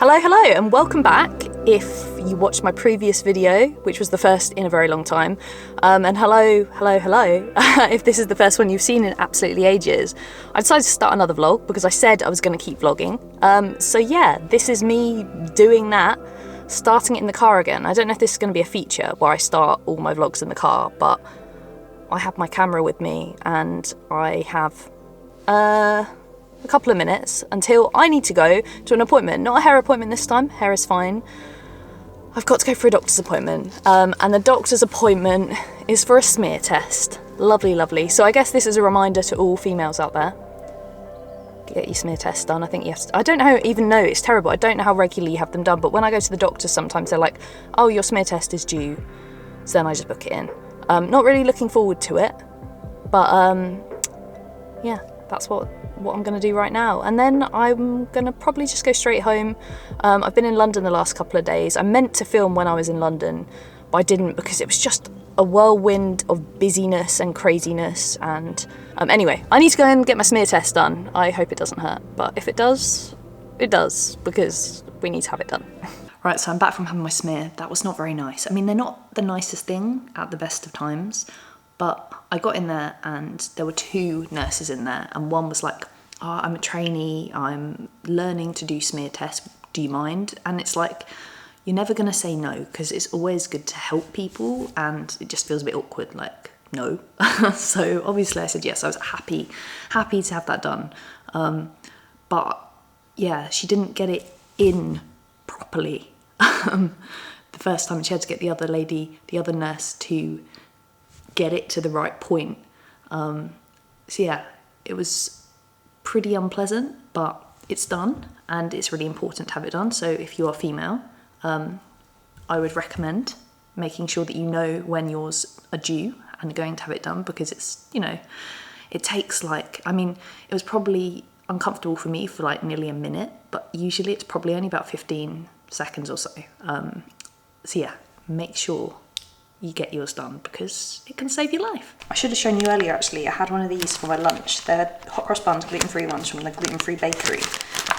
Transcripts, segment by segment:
Hello and welcome back if you watched my previous video, which was the first in a very long time, and hello if this is the first one you've seen in absolutely ages. I decided to start another vlog because I said I was going to keep vlogging, so yeah, this is me doing that, starting it in the car again. I don't know if this is going to be a feature where I start all my vlogs in the car, but I have my camera with me and I have a couple of minutes until I need to go to an appointment. Not a hair appointment this time, hair is fine. I've got to go for a doctor's appointment, and the doctor's appointment is for a smear test. Lovely. So I guess this is a reminder to all females out there. Get your smear test done. I think you have to, I don't even know, it's terrible. I don't know how regularly you have them done, but when I go to the doctor sometimes they're like, oh, your smear test is due. So then I just book it in. Not really looking forward to it, but yeah, that's what I'm going to do right now. And then I'm going to probably just go straight home. I've been in London the last couple of days. I meant to film when I was in London, but I didn't because it was just a whirlwind of busyness and craziness. And anyway, I need to go and get my smear test done. I hope it doesn't hurt, but if it does, it does, because we need to have it done. Right, so I'm back from having my smear. That was not very nice. I mean, they're not the nicest thing at the best of times, but I got in there and there were two nurses in there, and one was like, oh, I'm a trainee, I'm learning to do smear tests, do you mind? And it's like, you're never going to say no, because it's always good to help people, and it just feels a bit awkward, like, no. So obviously I said yes. I was happy to have that done. But yeah, she didn't get it in properly the first time. She had to get the other nurse to get it to the right point. So yeah, it was pretty unpleasant, but it's done and it's really important to have it done. So if you are female, I would recommend making sure that you know when yours are due and going to have it done, because it's, you know, it takes like, I mean, it was probably uncomfortable for me for like nearly a minute, but usually it's probably only about 15 seconds or so. So yeah, make sure you get yours done because it can save your life. I should have shown you earlier actually, I had one of these for my lunch. They're hot cross buns, gluten-free ones from the gluten-free bakery.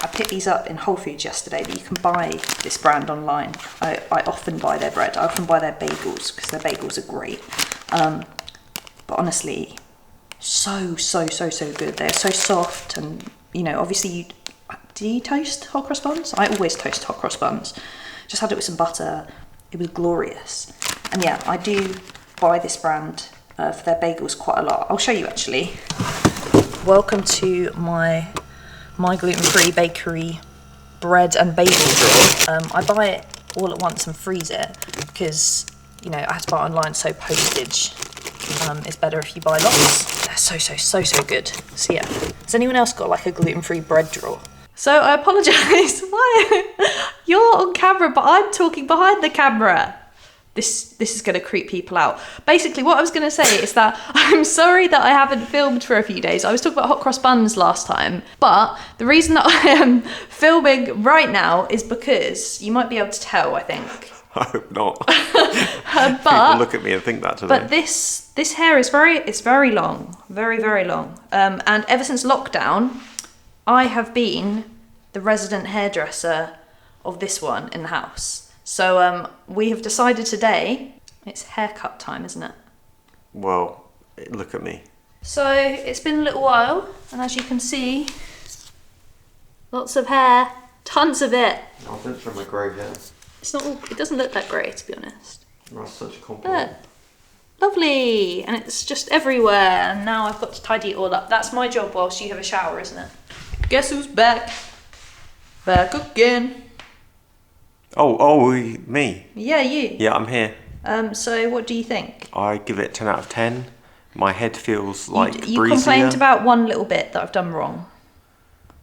I picked these up in Whole Foods yesterday, but you can buy this brand online. I often buy their bread, I often buy their bagels because their bagels are great. But honestly, so good. They're so soft, and you know, obviously do you toast hot cross buns? I always toast hot cross buns. Just had it with some butter, it was glorious. And yeah, I do buy this brand for their bagels quite a lot. I'll show you actually. Welcome to my gluten-free bakery bread and bagel drawer. I buy it all at once and freeze it because, you know, I have to buy it online, so postage is better if you buy lots. They're so good. So yeah, has anyone else got like a gluten-free bread drawer? So I apologise. Why? You're on camera, but I'm talking behind the camera. This is going to creep people out. Basically, what I was going to say is that I'm sorry that I haven't filmed for a few days. I was talking about hot cross buns last time, but the reason that I am filming right now is because you might be able to tell, I think. I hope not. But people look at me and think that today. But this hair is very long, very long. And ever since lockdown, I have been the resident hairdresser of this one in the house. So we have decided today, it's haircut time, isn't it? Well, look at me. So it's been a little while, and as you can see, lots of hair, tons of it. I didn't show my grey hair. It's not all, it doesn't look that grey, to be honest. That's such a compliment. Lovely, and it's just everywhere, and now I've got to tidy it all up. That's my job whilst you have a shower, isn't it? Guess who's back? Back again. Oh, me? Yeah, you. Yeah, I'm here. So what do you think? I give it 10 out of 10. My head feels like you breezier. Complained about one little bit that I've done wrong.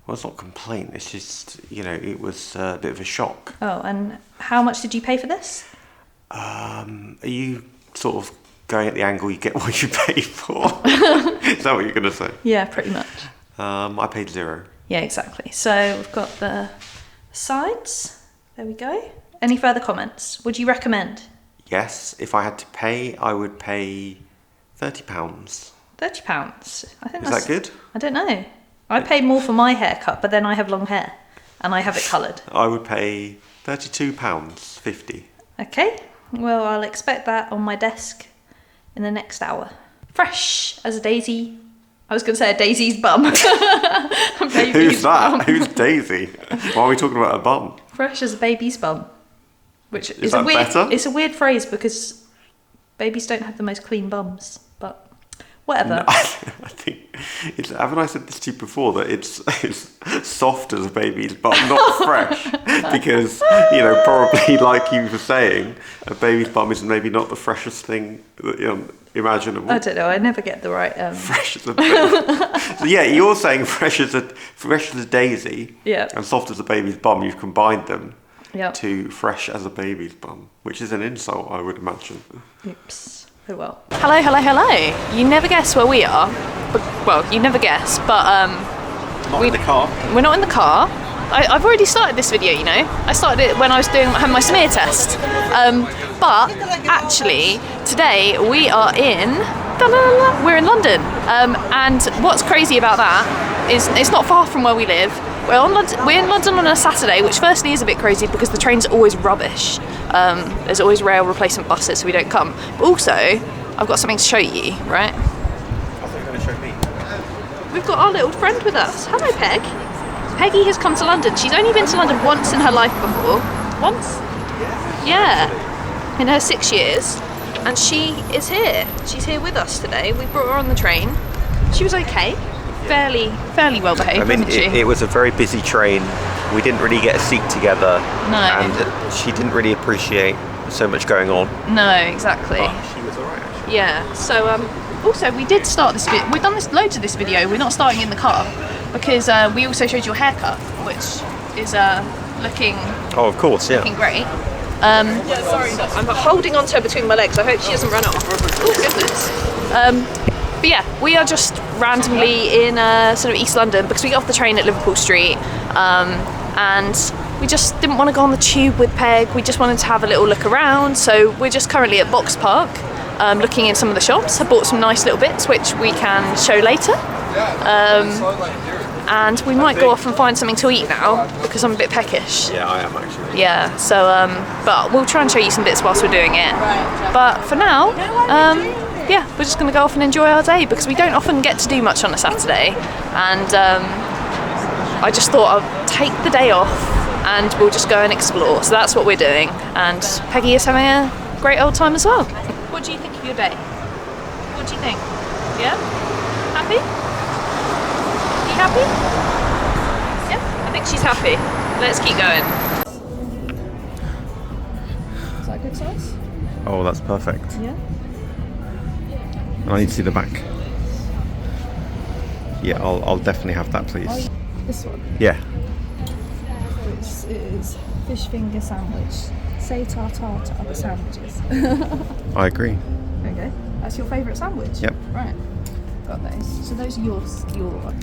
Well, it's not a complaint, it's just, you know, it was a bit of a shock. Oh, and how much did you pay for this? Are you sort of going at the angle you get what you pay for? Is that what you're going to say? Yeah, pretty much. I paid $0. Yeah, exactly. So we've got the sides. There we go. Any further comments? Would you recommend? Yes, if I had to pay, I would pay £30. £30? I think Is that good? I don't know. I pay more for my haircut, but then I have long hair. and I have it coloured. I would pay £32.50. Okay, well, I'll expect that on my desk in the next hour. Fresh as a daisy. I was going to say a daisy's bum. Who's that? Bum. Who's Daisy? Why are we talking about a bum? Fresh as a baby's bum. Which is that better? It's a weird phrase because babies don't have the most clean bums, but whatever. No, I think haven't I said this to you before, that it's soft as a baby's bum, not fresh? Because, you know, probably like you were saying, a baby's bum is maybe not the freshest thing imaginable. I don't know, I never get the right... Fresh as a baby. So yeah, you're saying fresh as a daisy, yeah, and soft as a baby's bum. You've combined them, yep, to fresh as a baby's bum, which is an insult, I would imagine. Oops. Oh well. Hello, hello, hello. You never guess where we are. Well, you never guess, but not in the car. We're not in the car. I've already started this video, you know. I started it when I was having my smear test. But actually, today we are we're in London. And what's crazy about that is it's not far from where we live. We're in London on a Saturday, which firstly is a bit crazy because the trains are always rubbish. There's always rail replacement buses, so we don't come. But also, I've got something to show you, right? I thought you were going to show me. We've got our little friend with us. Hello, Peg. Peggy has come to London. She's only been to London once in her life before. Once? Yeah. In her 6 years. And she is here. She's here with us today. We brought her on the train. She was okay. Fairly well behaved, I mean, wasn't she? It was a very busy train. We didn't really get a seat together. No. And she didn't really appreciate so much going on. No, exactly. But she was alright, actually. Yeah. So, also, we did start this bit. We've done loads of this video. We're not starting in the car because we also showed your haircut, which is looking. Oh, of course, yeah. Looking great. Sorry, I'm holding on to her between my legs. I hope she doesn't run off. Oh goodness. But yeah, we are just randomly in sort of East London because we got off the train at Liverpool Street, and we just didn't want to go on the tube with Peg. We just wanted to have a little look around. So we're just currently at Box Park, looking in some of the shops. I bought some nice little bits which we can show later. And we might go off and find something to eat now because I'm a bit peckish. Yeah, I am actually. Yeah, so but we'll try and show you some bits whilst we're doing it. But for now, yeah, we're just going to go off and enjoy our day because we don't often get to do much on a Saturday, and I just thought I'd take the day off and we'll just go and explore. So that's what we're doing, and Peggy is having a great old time as well. What do you think of your day? What do you think? Yeah? Happy? Are you happy? Yeah, I think she's happy. Let's keep going. Is that a good size? Oh, that's perfect. Yeah. I need to see the back. Yeah, I'll definitely have that, please. This one? Yeah. Which is fish finger sandwich. Say tartare to other sandwiches. I agree. Okay. That's your favourite sandwich? Yep. Right. Got those. So those are your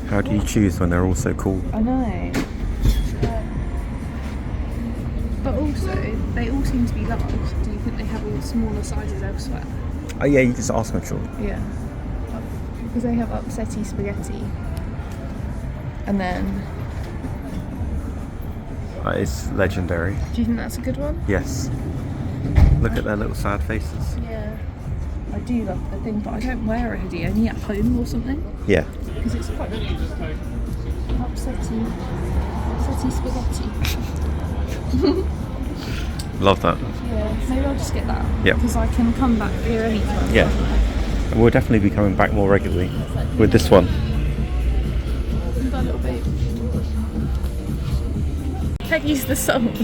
How do you choose when they're all so cool? I know. But also, they all seem to be large. Do you think they have all smaller sizes elsewhere? Oh yeah, you just ask, I'm sure. Yeah. Because they have upsetty spaghetti. And then... That is legendary. Do you think that's a good one? Yes. Look at their little sad faces. Yeah. I do love the thing, but I don't wear a hoodie, only at home or something. Yeah. Because it's quite upsetty spaghetti. Love that. Yeah, maybe I'll just get that. Yeah. Because I can come back here anytime. Yeah. And we'll definitely be coming back more regularly with this one. That little baby. Peggy's the salt.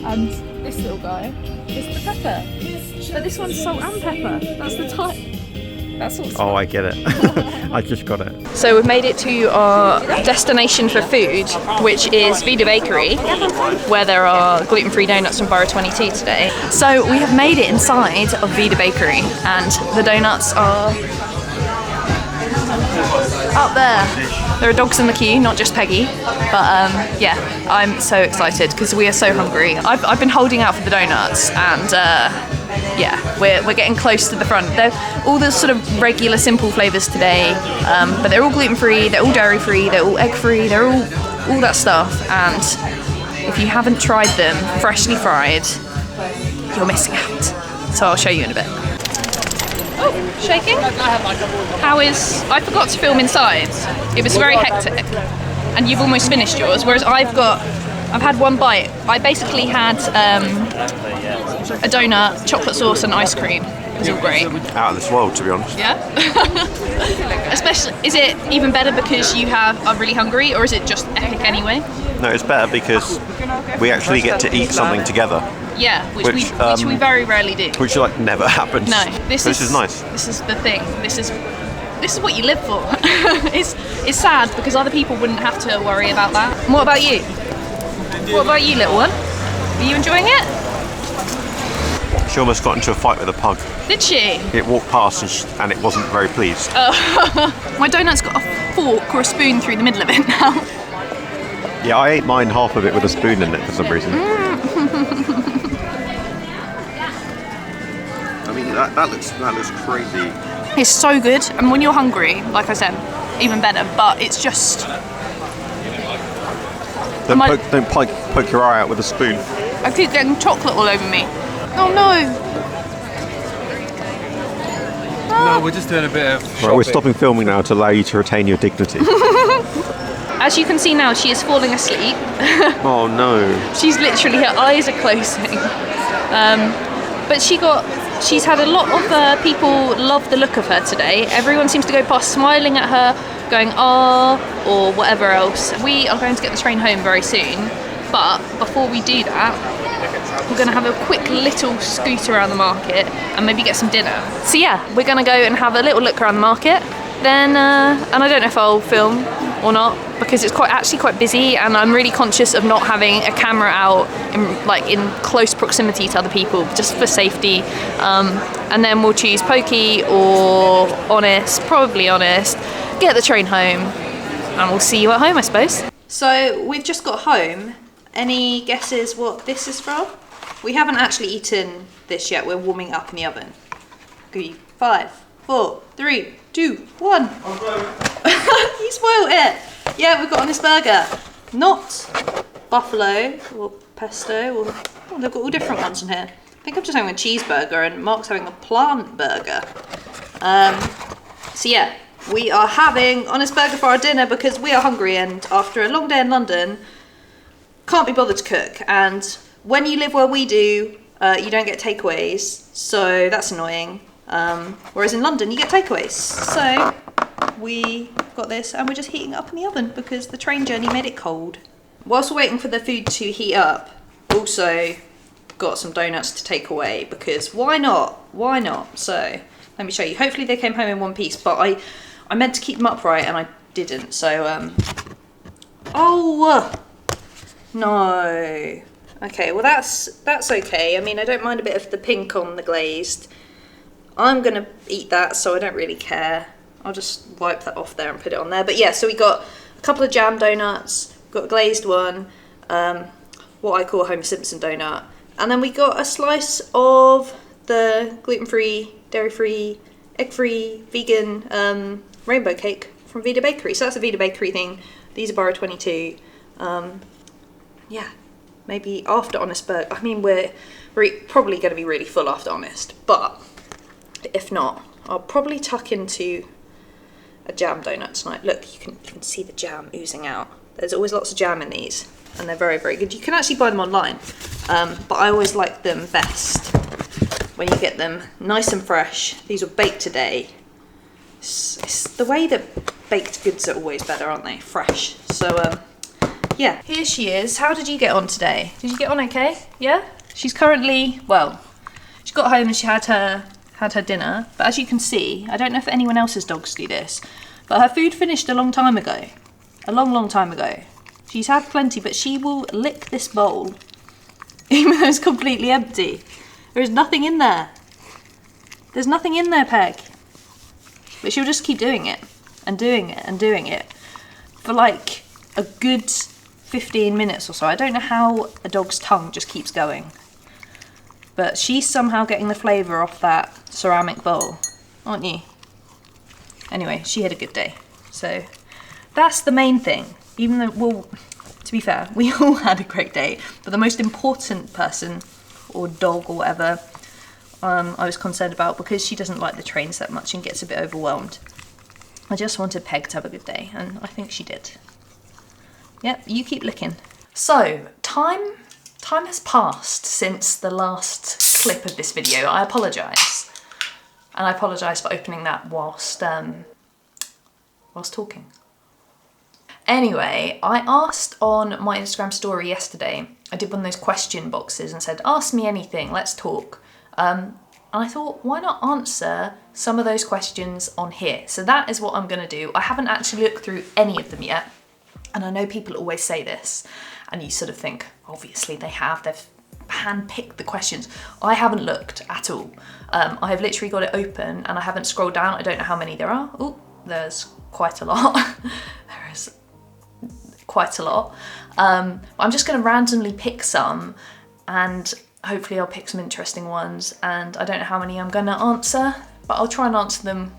And this little guy is the pepper. But this one's salt and pepper. That's the type. That's what's Oh, I get it. I just got it. So we've made it to our destination for food, which is Vida Bakery, where there are gluten-free donuts from Borough 22 today. So we have made it inside of Vida Bakery, and the donuts are up there. There are dogs in the queue, not just Peggy, but yeah, I'm so excited because we are so hungry. I've been holding out for the donuts, and yeah, we're getting close to the front. They're all the sort of regular simple flavours today, but they're all gluten-free, they're all dairy-free, they're all egg-free, they're all all that stuff, and if you haven't tried them freshly fried, you're missing out. So I'll show you in a bit. Oh, shaking? I forgot to film inside. It was very hectic, and you've almost finished yours, whereas I've had one bite. I basically had a donut, chocolate sauce and ice cream. It was all great. Out of this world, to be honest. Yeah? Especially, is it even better because you are really hungry, or is it just epic anyway? No, it's better because we actually get to eat something together. Yeah, which we very rarely do. Which like never happens. No, this is nice. This is the thing. This is what you live for. It's sad because other people wouldn't have to worry about that. And what about you? What about you, little one? Are you enjoying it? She almost got into a fight with a pug. Did she? It walked past and it wasn't very pleased. My donut's got a fork or a spoon through the middle of it now. Yeah, I ate mine half of it with a spoon in it for some reason. I mean, that looks crazy. It's so good, and when you're hungry, like I said, even better. But it's just don't poke your eye out with a spoon. I keep getting chocolate all over me. Oh no! No, we're just doing a bit of shopping. Right, we're stopping filming now to allow you to retain your dignity. As you can see now, she is falling asleep. Oh no! She's literally, her eyes are closing. But she's had a lot of people love the look of her today. Everyone seems to go past smiling at her, going "ah" or whatever else. We are going to get the train home very soon, but before we do that, we're going to have a quick little scoot around the market and maybe get some dinner. So yeah, we're going to go and have a little look around the market. Then, and I don't know if I'll film or not because it's actually quite busy, and I'm really conscious of not having a camera out in close proximity to other people just for safety. And then we'll choose Pokey or Honest, probably Honest, get the train home, and we'll see you at home, I suppose. So we've just got home. Any guesses what this is from? We haven't actually eaten this yet. We're warming it up in the oven. Give you 5, 4, 3, 2, 1. You spoiled it. Yeah, we've got on this burger. Not buffalo or pesto. They've got all different ones in here. I think I'm just having a cheeseburger and Mark's having a plant burger. So yeah, we are having Honest Burger for our dinner because we are hungry, and after a long day in London, can't be bothered to cook. And when you live where we do, you don't get takeaways, so that's annoying. Whereas in London, you get takeaways. So we got this, and we're just heating it up in the oven because the train journey made it cold. Whilst we're waiting for the food to heat up, also got some donuts to take away because why not? Why not? So let me show you. Hopefully they came home in one piece, but I meant to keep them upright and I didn't. So oh no. Okay, well that's okay. I mean, I don't mind a bit of the pink on the glazed. I'm gonna eat that, so I don't really care. I'll just wipe that off there and put it on there. But yeah, so we got a couple of jam donuts, got a glazed one, what I call a Homer Simpson donut, and then we got a slice of the gluten-free, dairy-free, egg-free, vegan rainbow cake from Vida Bakery. So that's a Vida Bakery thing. These are Borough 22. Yeah, maybe after Honest Burger. I mean, we're probably going to be really full after Honest, but if not, I'll probably tuck into a jam donut tonight. Look, you can see the jam oozing out. There's always lots of jam in these, and they're very, very good. You can actually buy them online, but I always like them best when you get them nice and fresh. These were baked today. It's the way that baked goods are always better, aren't they? Fresh. So, yeah. Here she is. How did you get on today? Did you get on okay? Yeah? She's currently, well, she got home and she had her dinner, but as you can see, I don't know if anyone else's dogs do this, but her food finished a long time ago. A long time ago. She's had plenty, but she will lick this bowl, even though it's completely empty. There is nothing in there. There's nothing in there, Peg. But she'll just keep doing it, and doing it, and doing it, for like a good 15 minutes or so. I don't know how a dog's tongue just keeps going. But she's somehow getting the flavour off that ceramic bowl, aren't you? Anyway, she had a good day. So that's the main thing. Even though to be fair, we all had a great day, but the most important person, or dog or whatever, I was concerned about, because she doesn't like the trains that much and gets a bit overwhelmed. I just wanted Peg to have a good day, and I think she did. Yep, you keep licking. So, time has passed since the last clip of this video. I apologise. And I apologise for opening that whilst talking. Anyway, I asked on my Instagram story yesterday, I did one of those question boxes and said, ask me anything, let's talk. And I thought, why not answer some of those questions on here? So that is what I'm gonna do. I haven't actually looked through any of them yet. And I know people always say this, and you sort of think, obviously they've handpicked the questions. I haven't looked at all. I have literally got it open and I haven't scrolled down. I don't know how many there are. Oh, there's quite a lot. There is quite a lot. I'm just gonna randomly pick some, and hopefully I'll pick some interesting ones, and I don't know how many I'm gonna answer, but I'll try and answer them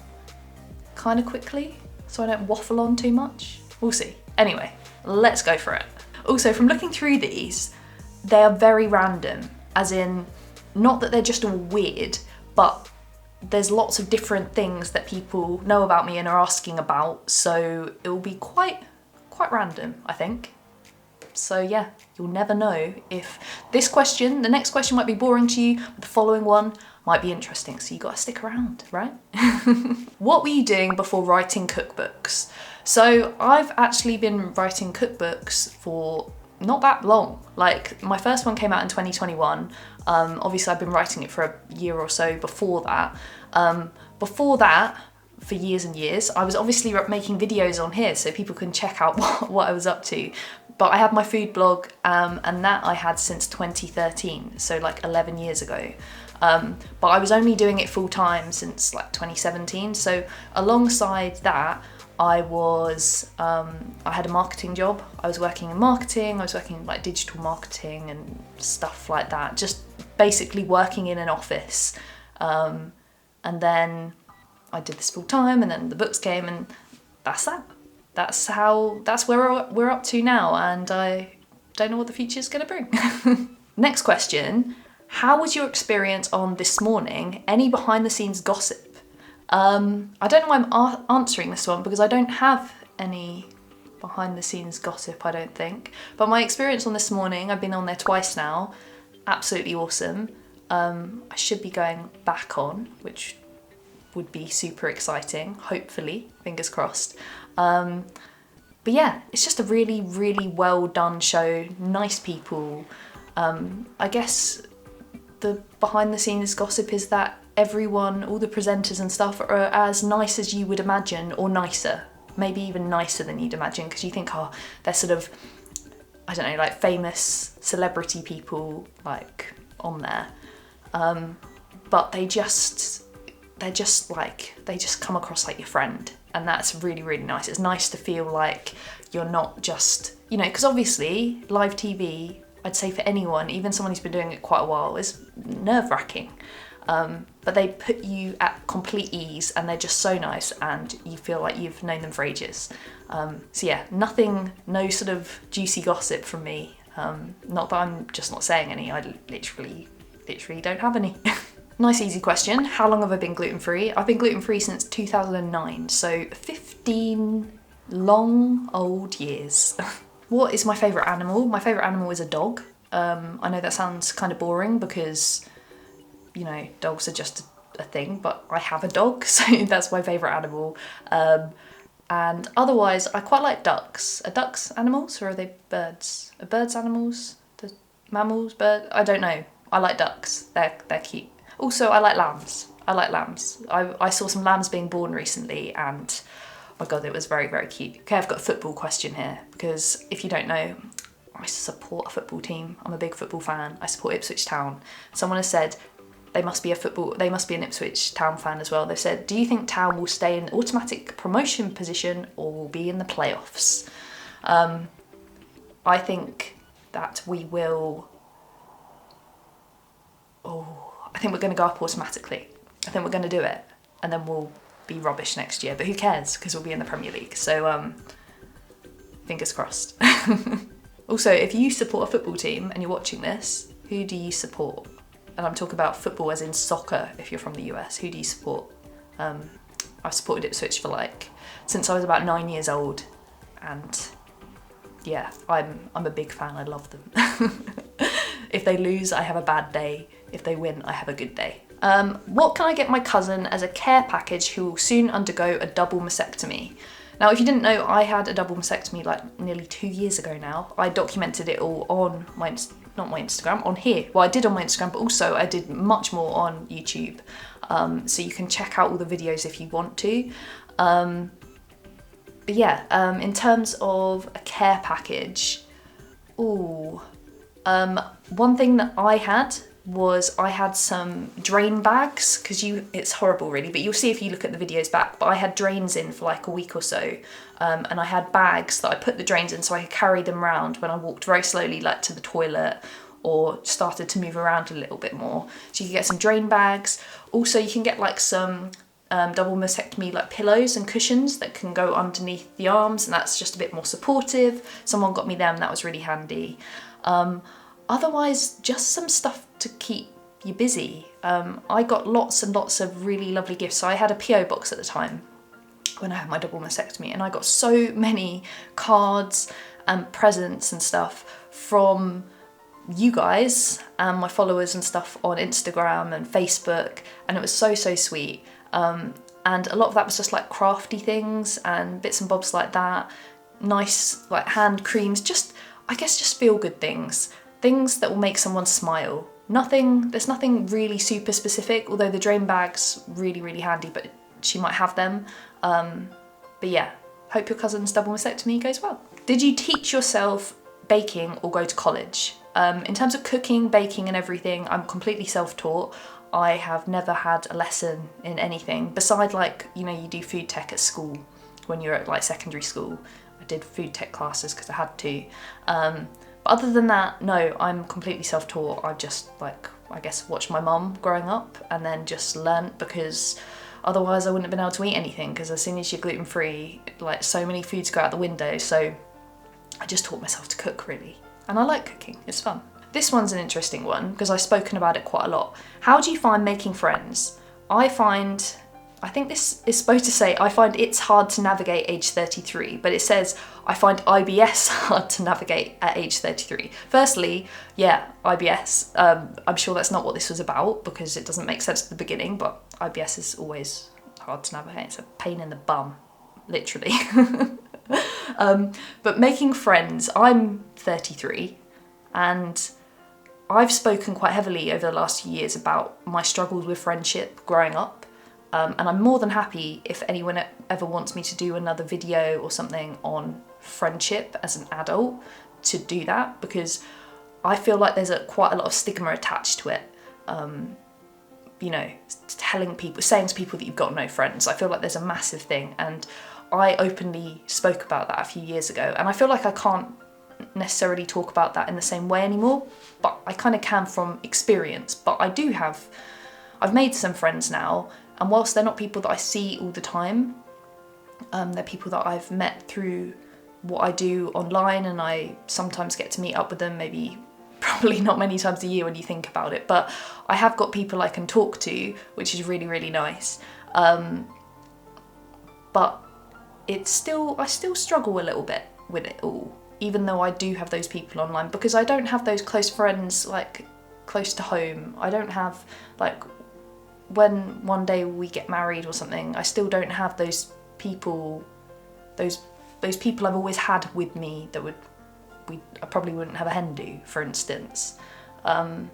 kind of quickly so I don't waffle on too much. We'll see. Anyway, let's go for it. Also, from looking through these, they are very random, as in, not that they're just all weird, but there's lots of different things that people know about me and are asking about, so it will be quite random, I think. So yeah, you'll never know if this question, the next question might be boring to you, but the following one might be interesting, so you gotta stick around, right? What were you doing before writing cookbooks? So I've actually been writing cookbooks for not that long. Like, my first one came out in 2021. Obviously I've been writing it for a year or so before that. Before that, for years and years, I was obviously making videos on here so people can check out what I was up to. But I had my food blog, and that I had since 2013, so like 11 years ago. But I was only doing it full time since like 2017. So alongside that, I had a marketing job. I was working in marketing, I was working in like digital marketing and stuff like that. Just basically working in an office. And then I did this full time, and then the books came, and that's that. That's where we're up to now, and I don't know what the future's gonna bring. Next question, how was your experience on This Morning? Any behind the scenes gossip? I don't know why I'm answering this one, because I don't have any behind the scenes gossip, I don't think. But my experience on This Morning, I've been on there twice now, absolutely awesome. I should be going back on, which would be super exciting, hopefully, fingers crossed. But yeah, it's just a really, really well done show, nice people. I guess the behind the scenes gossip is that everyone, all the presenters and stuff, are as nice as you would imagine, or nicer, maybe even nicer than you'd imagine, because you think, oh, they're sort of, I don't know, like famous celebrity people like on there. But they just come across like your friend, and that's really, really nice. It's nice to feel like you're not just, you know, because obviously live TV, I'd say for anyone, even someone who's been doing it quite a while, is nerve-wracking. But they put you at complete ease, and they're just so nice, and you feel like you've known them for ages. So yeah, no sort of juicy gossip from me. Not that I'm just not saying any, I literally don't have any. Nice easy question. How long have I been gluten-free? I've been gluten-free since 2009, so 15 long old years. What is my favourite animal? My favourite animal is a dog. I know that sounds kind of boring because, you know, dogs are just a thing, but I have a dog, so that's my favourite animal. And otherwise, I quite like ducks. Are ducks animals, or are they birds? Are birds animals? The mammals, birds? I don't know. I like ducks. They're cute. Also, I like lambs. I saw some lambs being born recently, and oh my god, it was very, very cute. Okay, I've got a football question here, because if you don't know, I support a football team. I'm a big football fan. I support Ipswich Town. Someone has said they must be an Ipswich Town fan as well. They've said, do you think Town will stay in automatic promotion position or will be in the playoffs? I think that we will... I think we're going to go up automatically. I think we're going to do it, and then we'll be rubbish next year, but who cares, because we'll be in the Premier League. So fingers crossed. Also, if you support a football team and you're watching this, who do you support? And I'm talking about football as in soccer if you're from the US. Who do you support? I've supported Ipswich for since I was about 9 years old, and yeah, I'm a big fan. I love them. If they lose, I have a bad day. If they win, I have a good day. What can I get my cousin as a care package who will soon undergo a double mastectomy? Now, if you didn't know, I had a double mastectomy nearly 2 years ago now. I documented it all on not my Instagram, on here. Well, I did on my Instagram, but also I did much more on YouTube. So you can check out all the videos if you want to. But yeah, in terms of a care package, one thing that I had was I had some drain bags, because it's horrible really, but you'll see if you look at the videos back, but I had drains in for a week or so, and I had bags that I put the drains in so I could carry them around when I walked very slowly to the toilet or started to move around a little bit more. So you can get some drain bags. Also you can get some double mastectomy pillows and cushions that can go underneath the arms, and that's just a bit more supportive. Someone got me them, that was really handy. Otherwise, just some stuff to keep you busy. I got lots and lots of really lovely gifts. So I had a PO box at the time when I had my double mastectomy, and I got so many cards and presents and stuff from you guys and my followers and stuff on Instagram and Facebook, and it was so sweet. And a lot of that was just crafty things and bits and bobs like that. Nice hand creams, just feel good things that will make someone smile. There's nothing really super specific, although the drain bag's really handy, but she might have them. But yeah, hope your cousin's double mastectomy goes well. Did you teach yourself baking or go to college? In terms of cooking, baking and everything, I'm completely self-taught. I have never had a lesson in anything beside you do food tech at school when you're at secondary school. I did food tech classes because I had to. But other than that, no, I'm completely self-taught. I've just watched my mum growing up and then just learnt, because otherwise I wouldn't have been able to eat anything, because as soon as you're gluten-free, so many foods go out the window. So I just taught myself to cook really. And I like cooking, it's fun. This one's an interesting one because I've spoken about it quite a lot. How do you find making friends? I think this is supposed to say, I find it's hard to navigate age 33, but it says, I find IBS hard to navigate at age 33. Firstly, yeah, IBS. I'm sure that's not what this was about because it doesn't make sense at the beginning, but IBS is always hard to navigate. It's a pain in the bum, literally. But making friends, I'm 33 and I've spoken quite heavily over the last few years about my struggles with friendship growing up. And I'm more than happy if anyone ever wants me to do another video or something on friendship as an adult to do that, because I feel like there's quite a lot of stigma attached to it. Saying to people that you've got no friends, I feel like there's a massive thing, and I openly spoke about that a few years ago, and I feel like I can't necessarily talk about that in the same way anymore, but I kind of can from experience. But I've made some friends now, and whilst they're not people that I see all the time, they're people that I've met through what I do online, and I sometimes get to meet up with them, probably not many times a year when you think about it, but I have got people I can talk to, which is really nice. But I still struggle a little bit with it all, even though I do have those people online, because I don't have those close friends close to home. I don't have when one day we get married or something, I still don't have those people I've always had with me that I probably wouldn't have a hen do, for instance. But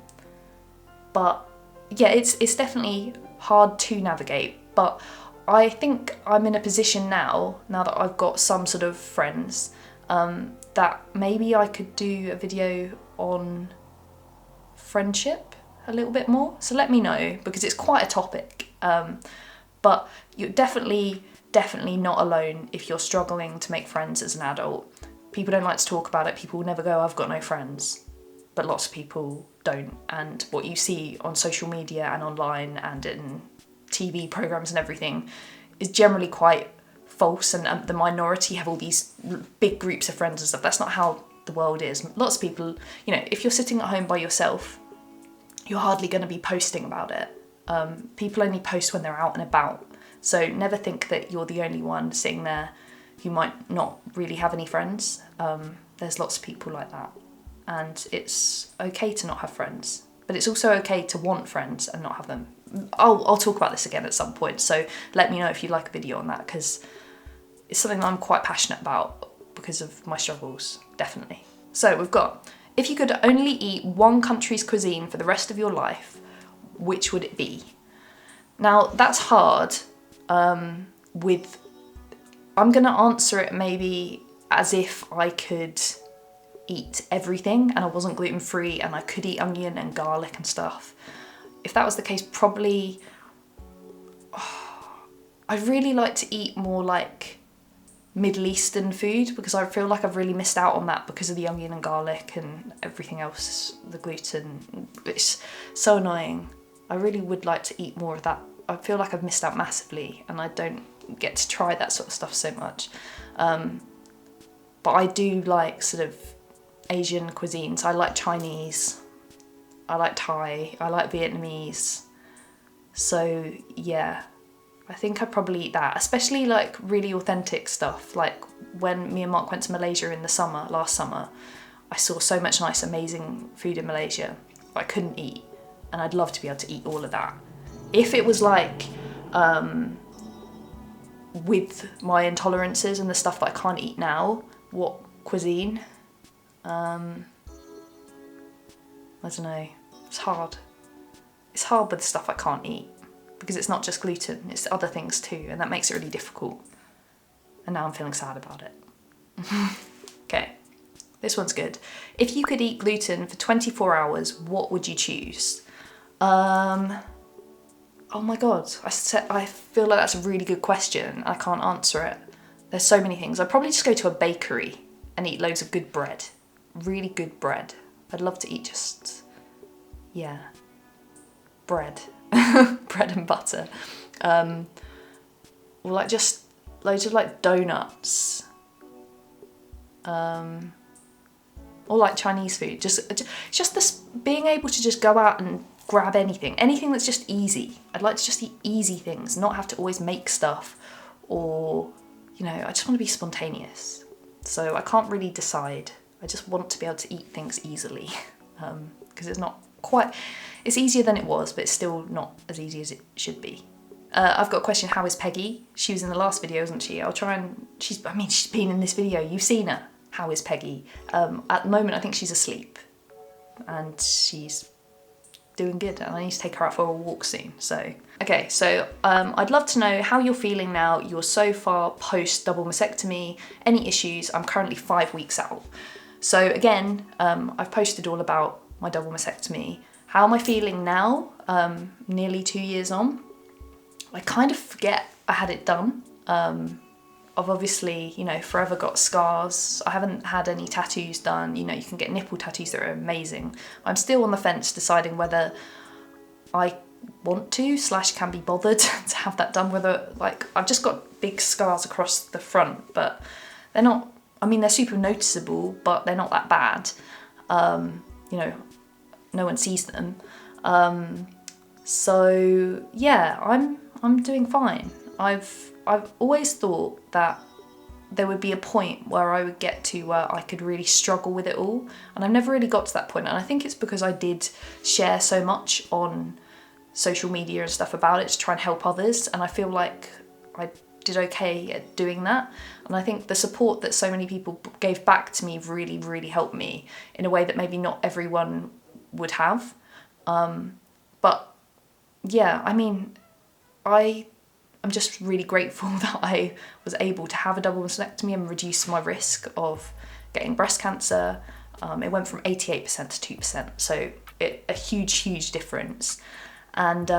yeah, it's definitely hard to navigate, but I think I'm in a position now that I've got some sort of friends, that maybe I could do a video on friendship a little bit more. So let me know, because it's quite a topic. But you're definitely not alone if you're struggling to make friends as an adult. People don't like to talk about it. People will never go, I've got no friends. But lots of people don't. And what you see on social media and online and in TV programs and everything is generally quite false, and the minority have all these big groups of friends and stuff. That's not how the world is. Lots of people, you know, if you're sitting at home by yourself, you're hardly going to be posting about it. People only post when they're out and about. So never think that you're the only one sitting there who might not really have any friends. There's lots of people like that. And it's okay to not have friends. But it's also okay to want friends and not have them. I'll talk about this again at some point. So let me know if you'd like a video on that, because it's something that I'm quite passionate about because of my struggles, definitely. So we've got, if you could only eat one country's cuisine for the rest of your life, which would it be? Now, that's hard. I'm going to answer it maybe as if I could eat everything and I wasn't gluten-free and I could eat onion and garlic and stuff. If that was the case, probably I'd really like to eat more like Middle Eastern food, because I feel like I've really missed out on that because of the onion and garlic and everything else, the gluten. It's so annoying. I really would like to eat more of that. I feel like I've missed out massively and I don't get to try that sort of stuff so much. But I do like sort of Asian cuisines. I like Chinese, I like Thai, I like Vietnamese. So yeah, I think I'd probably eat that, especially like really authentic stuff. Like when me and Mark went to Malaysia in the summer, last summer, I saw so much nice, amazing food in Malaysia, but I couldn't eat. And I'd love to be able to eat all of that. If it was like, with my intolerances and the stuff that I can't eat now, what cuisine? I don't know, it's hard. It's hard with the stuff I can't eat, because it's not just gluten, it's other things too, and that makes it really difficult. And now I'm feeling sad about it. Okay, this one's good. If you could eat gluten for 24 hours, what would you choose? Oh my God, I feel like that's a really good question. I can't answer it. There's so many things. I'd probably just go to a bakery and eat loads of good bread. Really good bread. I'd love to eat just, yeah, bread. Bread and butter. Or like just loads of like doughnuts. Or like Chinese food. Just this being able to just go out and grab anything that's just easy. I'd like to just eat easy things, not have to always make stuff, or, you know, I just want to be spontaneous. So I can't really decide. I just want to be able to eat things easily, because it's not quite, it's easier than it was, but it's still not as easy as it should be. I've got a question. How is Peggy? She was in the last video, wasn't she? I'll try and, she's been in this video. You've seen her. How is Peggy? At the moment, I think she's asleep and she's doing good, and I need to take her out for a walk soon. So, okay, so I'd love to know how you're feeling now. You're so far post double mastectomy. Any issues? I'm currently 5 weeks out. So again, I've posted all about my double mastectomy. How am I feeling now? Nearly 2 years on. I kind of forget I had it done. I've obviously, you know, forever got scars. I haven't had any tattoos done. You know, you can get nipple tattoos that are amazing. I'm still on the fence deciding whether I want to / can be bothered to have that done. Whether, like, I've just got big scars across the front, but they're not, I mean, they're super noticeable, but they're not that bad. You know, no one sees them. So yeah, I'm doing fine. I've always thought that there would be a point where I would get to where I could really struggle with it all, and I've never really got to that point. And I think it's because I did share so much on social media and stuff about it to try and help others, and I feel like I did okay at doing that. And I think the support that so many people gave back to me really, really helped me in a way that maybe not everyone would have. But yeah, I mean, I'm just really grateful that I was able to have a double mastectomy and reduce my risk of getting breast cancer. It went from 88% to 2%, so a huge difference. And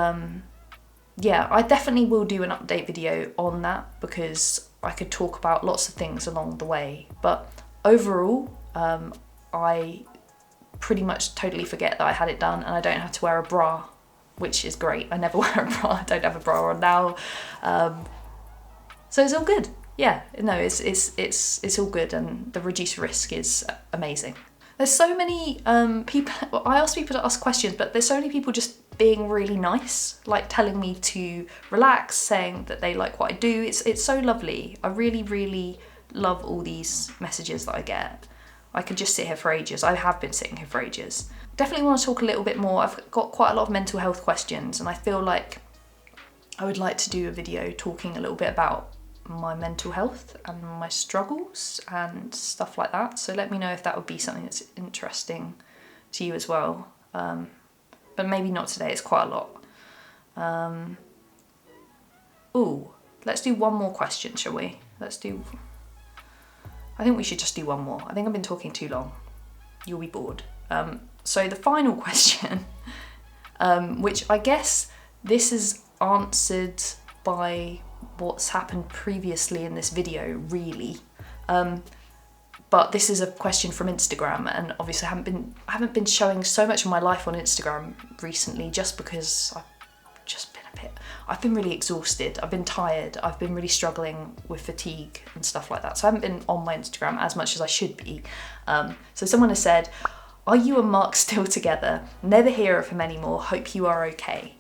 yeah, I definitely will do an update video on that, because I could talk about lots of things along the way. But overall, I pretty much totally forget that I had it done, and I don't have to wear a bra, which is great. I never wear a bra. I don't have a bra on now. So it's all good. Yeah. yeah, no, it's all good, and the reduced risk is amazing. There's so many people, well, I ask people to ask questions, but there's so many people just being really nice, like telling me to relax, saying that they like what I do. It's so lovely. I really, really love all these messages that I get. I could just sit here for ages. I have been sitting here for ages. Definitely want to talk a little bit more. I've got quite a lot of mental health questions, and I feel like I would like to do a video talking a little bit about my mental health and my struggles and stuff like that. So let me know if that would be something that's interesting to you as well. But maybe not today, it's quite a lot. Ooh, let's do one more question, shall we? I think we should just do one more. I think I've been talking too long. You'll be bored. So the final question, which I guess this is answered by what's happened previously in this video, really. But this is a question from Instagram, and obviously I haven't been showing so much of my life on Instagram recently, just because I've been really exhausted, I've been tired, I've been really struggling with fatigue and stuff like that. So I haven't been on my Instagram as much as I should be. So someone has said, "Are you and Mark still together? Never hear of him anymore. Hope you are okay."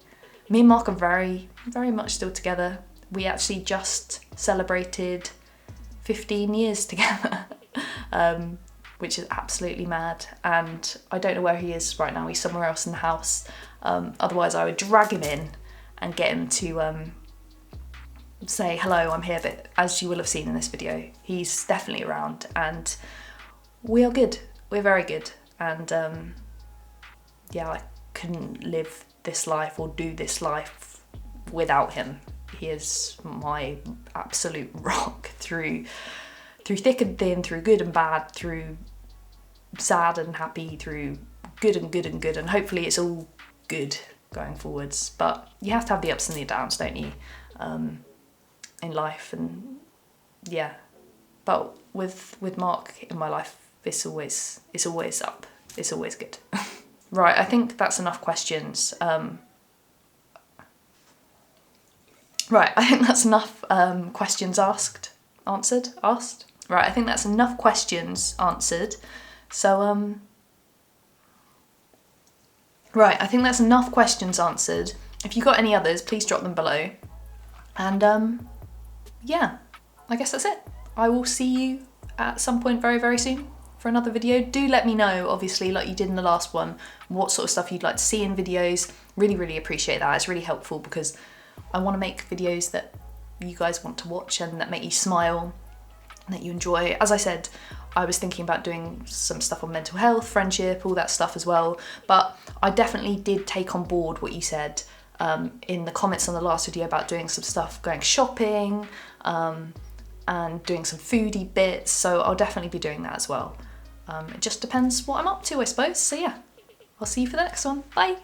Me and Mark are very, very much still together. We actually just celebrated 15 years together, which is absolutely mad. And I don't know where he is right now. He's somewhere else in the house. Otherwise I would drag him in and get him to say, "Hello, I'm here." But as you will have seen in this video, he's definitely around, and we are good. We're very good. And yeah, I couldn't live this life or do this life without him. He is my absolute rock through thick and thin, through good and bad, through sad and happy, through good and good and good, and hopefully it's all good going forwards. But you have to have the ups and the downs, don't you, in life? And yeah, but with Mark in my life, it's always up. It's always good. Right, I think that's enough questions. Right, I think that's enough questions asked. Right, I think that's enough questions answered. So, right, I think that's enough questions answered. If you've got any others, please drop them below. And yeah, I guess that's it. I will see you at some point very, very soon for another video. Do let me know, obviously, like you did in the last one, what sort of stuff you'd like to see in videos. Really, really appreciate that. It's really helpful because I want to make videos that you guys want to watch and that make you smile and that you enjoy. As I said, I was thinking about doing some stuff on mental health, friendship, all that stuff as well. But I definitely did take on board what you said in the comments on the last video about doing some stuff, going shopping and doing some foodie bits. So I'll definitely be doing that as well. It just depends what I'm up to, I suppose. So yeah, I'll see you for the next one. Bye.